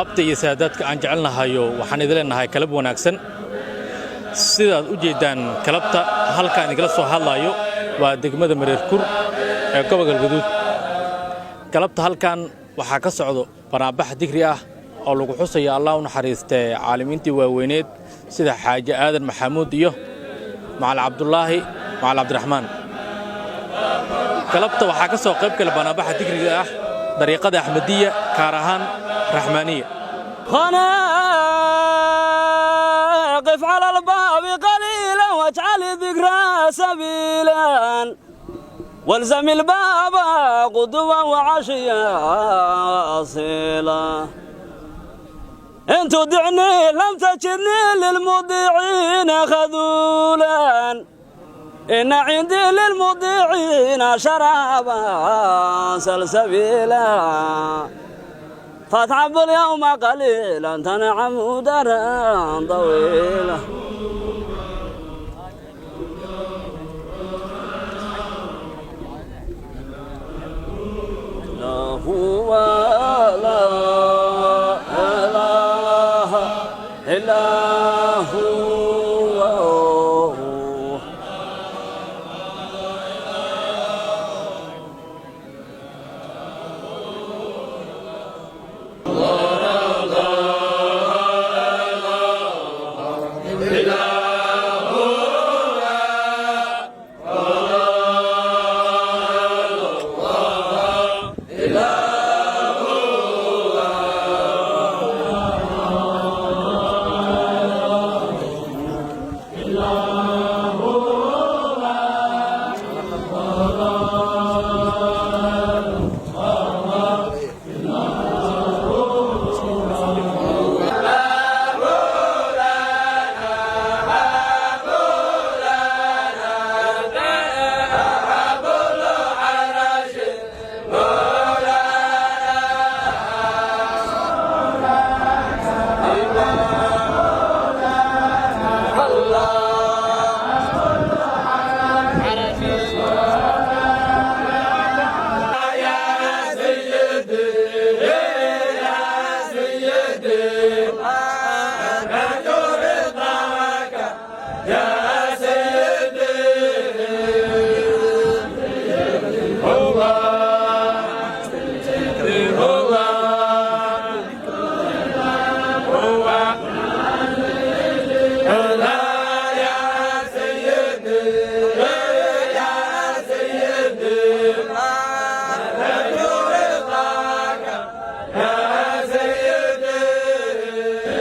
asbaabta iyo saadaadka aan jecelnahayo waxaan idin leenahay kalab wanaagsan sidaad u jeedaan kalabta halkaan igala soo hadlayo waa degmada Mareerkur ee gobolka Galgaduud kalabta halkaan waxaa ka socdo banaabax digri ah oo lagu xusayo Allah u naxariistay caalimiintii waaweyneed sida Xaaji Aadan Maxamuud iyo Macal Cabdullaahi Macal Cabdiraxmaan kalabta waxaa ka soo qayb kala banaabaxa digriga ah dariiqada Axmadiya gaar ahaan Raxmaaniya قف على الباب قليلا واجعل ذكرى سبيلا والزم الباب قدوا وعشيا أصيلا إن تدعني لم تجدني للمضيعين خذولا إن عندي للمضيعين شرابا سلسبيلا فتعب اليوم قليلا تنعم درا طويلا لا هو لا إله إلا هو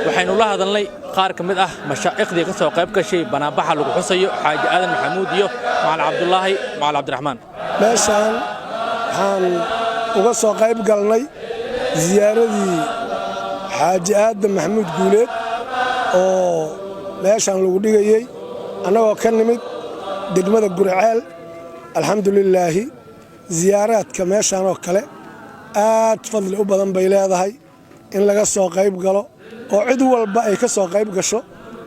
waxaynu la hadalnay qaar kamid ah mashaayikhda ka soo qayb gashay banaabaxa lagu xusayo Xaaji Aadan Maxamuud iyo Macal Cabdullaahi Macal Cabdiraxmaan meeshaan waxaan uga soo qayb galnay ziyaaradii Xaaji Aadan Maxamuud Guuleed oo meeshaan lagu dhigayay annagoo ka nimid degmada Gurceel alxamdulillaah ziyaaraadka meeshaan oo kale aad fadli u badan bay leedahay in laga soo qayb galo oo cid walba ay ka soo qayb gasho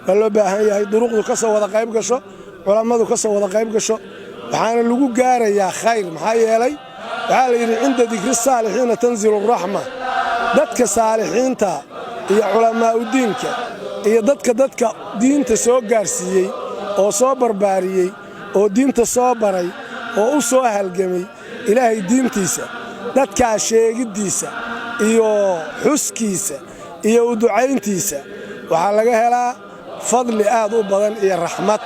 waa loo baahan yahay duruqdu ka soo wada qayb gasho culimadu ka soo wada qayb gasho waxaana lagu gaarayaa khayr maxaa yeelay waxaa la yidhi cinda dikri saalixiina tanzilu raxma dadka saalixiinta iyo culamaa u diinka iyo dadka diinta soo gaarsiiyey oo soo barbaariyey oo diinta soo baray oo u soo halgamay ilaahay diintiisa dadkaa sheegiddiisa iyo xuskiisa iyo u ducayntiisa waxaa laga helaa fadli aad u badan iyo raxmad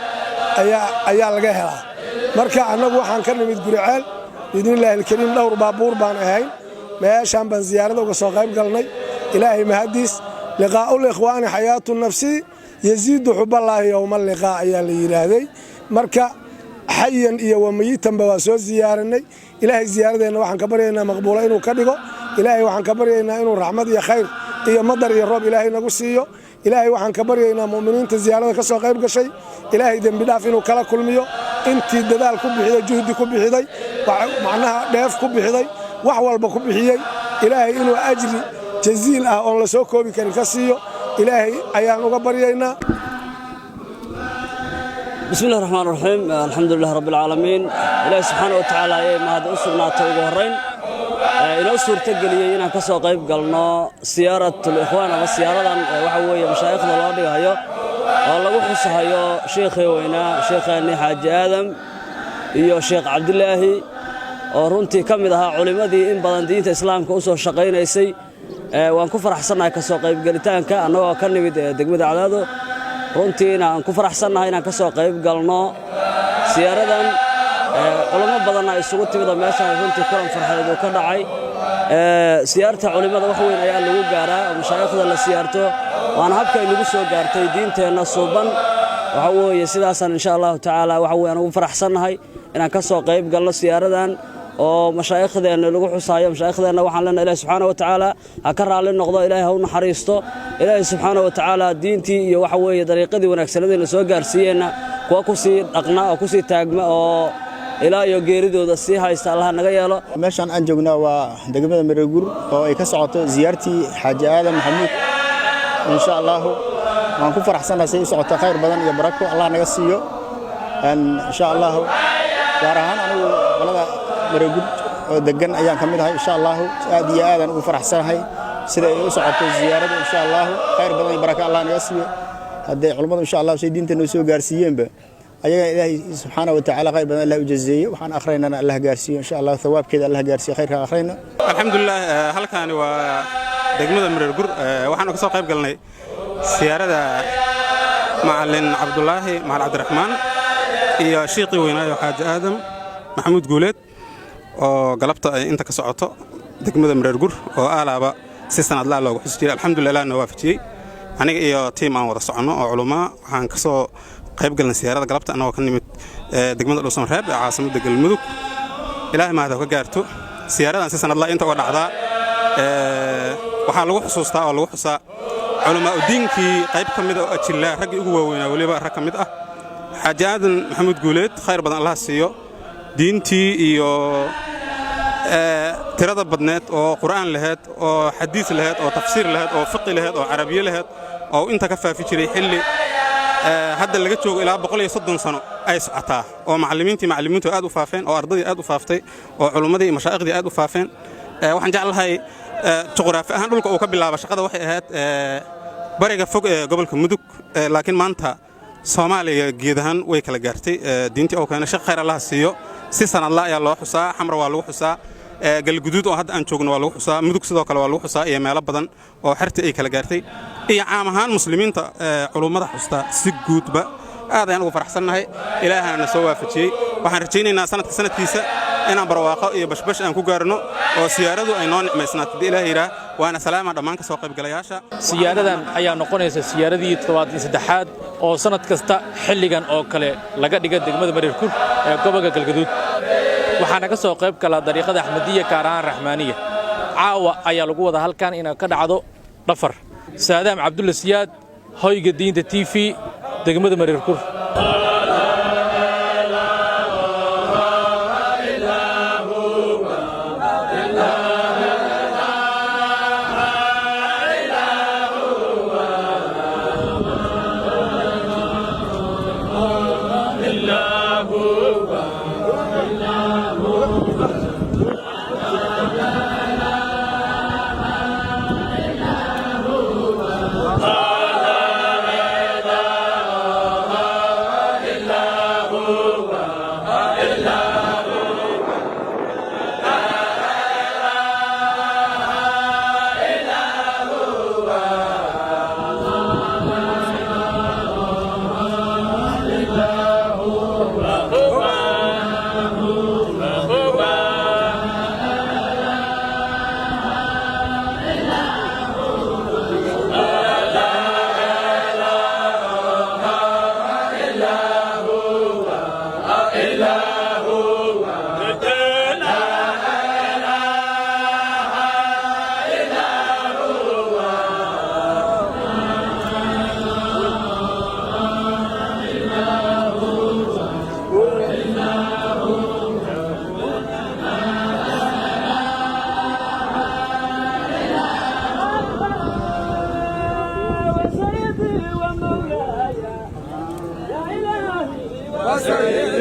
ayaa laga helaa marka annagu waxaan ka nimid Gurceel biidnillaahi alkariim dhowr baabuur baan ahayn meeshaan baan ziyaarada uga soo qayb galnay ilaahay mahadiis liqaa'ul ikhwaani xayaatu nafsi yaziidu xubballaahi yowma liqaa ayaa la yidhaahday marka xayan iyo wamayitanba waa soo ziyaaranay ilaahay ziyaaradeenna waxaan ka baryaynaa maqbuula inuu ka dhigo ilaahay waxaan ka baryaynaa inuu raxmad iyo khayr iyo madar iyo roob ilaahay nagu siiyo ilaahay waxaan ka baryaynaa mu'miniinta ziyaarada ka soo qayb gashay ilaahay dembi dhaaf inuu kala kulmiyo intii dadaal ku bixiday juhdi ku bixiday macnaha dheef ku bixiday wax walba ku bixiyey ilaahay inuu ajri jaziil ah oon la soo koobi karin ka siiyo ilaahay ayaan uga baryaynaa بسم الله الرحمن الرحيم الحمد لله رب العالمين إلهي سبحانه وتعالى ما هذا أسرنا توجه الرين inoo suurtageliyey inaan ka soo qayb galno siyaaratul ikhwaan ama siyaaradan waxa weeye mashaayikhda loo dhigayo oo lagu xusahayo sheekhii weynaa sheekhaani xaaji aadam iyo sheekh cabdilaahi oo runtii ka mid ahaa culimmadii in badan diinta islaamka u soo shaqaynaysay waan ku faraxsannahay ka soo qaybgelitaanka annagoo ka nimid degmada Cadaado runtiina aan ku faraxsannahay inaan ka soo qayb galno siyaaradan culamo badan ay isugu timid meeshaan runtii kulan farxadeed oo ka dhacay siyaarta culimada wax weyn ayaa lagu gaaraa mashaayikhda la siyaarto waana habka ay lagu soo gaartay diinteena suuban waxa weeye sidaasan insha Allah taala waxa weyn ugu faraxsannahay inaan ka soo qayb galno siyaaradan oo mashaayikhdeena lagu xusaayo mashaayikhdeena waxaan leenahay Ilaahay subhanahu wa ta'ala ha ka raali noqdo Ilaahay ha u naxariisto Ilaahay subhanahu wa ta'ala diintii iyo waxa weeye dariiqadii wanaagsanadii la soo gaarsiiyeenna kuwa ku sii dhaqna oo ku sii taagma oo ilaa iyo geeridooda sii haysta Allah naga yeelo meeshan aan joognaa waa degmada Mareegur oo ay ka socoto ziyaartii Xaaji Aadam Maxamuud insha Allah waan ku faraxsanahay si socoto khayr badan iyo barako Allah naga siiyo insha Allah gaar ahaan anigu walada Mareegur oo degan ayaan kamid ahay insha Allah aad iyo aad aan ugu faraxsanahay sida ay u socoto ziyaarada insha Allah khayr badan iyo barako Allah naga siiyo haday culimadu insha Allah si diinta noo soo gaarsiiyeenba ayaga Ilaahay subhanahu wa ta'ala qayb badan Allah u jazeeyo waxaan akhriynana Allah gaarsiiyo insha Allah thawaabkeeda Allah gaarsiiyo khayrka akhriyna alxamdulillah halkaani waa degmada Mareegur waxaan ka soo qayb galnay siyaarada macallin Cabdullaahi Maal Cabdiraxmaan iyo sheekhi weynaayo Xaaji Aadam Maxamuud Guuleed oo galabta ay inta ka socoto degmada Mareegur oo alaaba si sanad la loogu xusjiray alxamdulillah na waafajiyay aniga iyo team aan wada socono oo culimo waxaan ka soo qayb galnay siyaarada galabta anagoo ka nimid degmada Dhuusan Reeb ee caasimada Galmudug Ilaahay ma hada ka gaarto siyaaradan si sanad la inta oo dhacdaa waxa lagu xusuustaa oo lagu xusaa culimo diinkii qayb kamid ah ajilla rag ugu waaweynaa waliba rag kamid ah Xaaji Aadam Maxamuud Guuleed khayr badan Allah siiyo diintii iyo tirada badneed oo Qur'aan lahayd oo xadiis lahayd oo tafsiir lahayd oo fiqh lahayd oo carabiye lahayd oo inta ka faafi jiray xilli hadda laga joogo ilaa 130 sano ay socotaa oo macallimiintu aad u faafeen oo ardadii aad u faaftay oo culimadii mashaayikhdi aad u faafeen waxaan jeclahay juqraafi ahaan dhulka uu ka bilaabo shaqada waxay ahayd bariga fog ee gobolka Mudug laakiin maanta Soomaaliya geedahan way kala gaartay diintii oo keenay shaqo khayr Allah siiyo si sanad la ayaa loo xusaa xamra waa lagu xusaa galguduud oo hadda aan joogno waa lagu xusaa Mudug sidoo kale waa lagu xusaa iyo meelo badan oo xirti ay kala gaartay iyo caam ahaan muslimiinta culimada xusta si guudba aad ayaan ugu faraxsanahay Ilaahana soo waafajiyay waxaan rajaynaynaa sanadkiisa inaan barwaaqo iyo bashbash aan ku gaarno oo siyaaradu ay noo nicmaysnaato Ilaahay ira waana salaama dhamaan ka soo qayb galayaasha siyaaradan ayaa noqonaysa siyaaradii 73aad oo sanad kasta xilligan oo kale laga dhiga degmada Mareegur ee gobolka Galgaduud waxaana ka soo qayb gala dariiqada Axmadiya Kaaraan Raxmaaniya caawa ayaa lagu wada halkan in ka dhacdo dhafar Saadaam Cabdulla Siyaad hoyga diinta TV degmada Mareegur وسيدي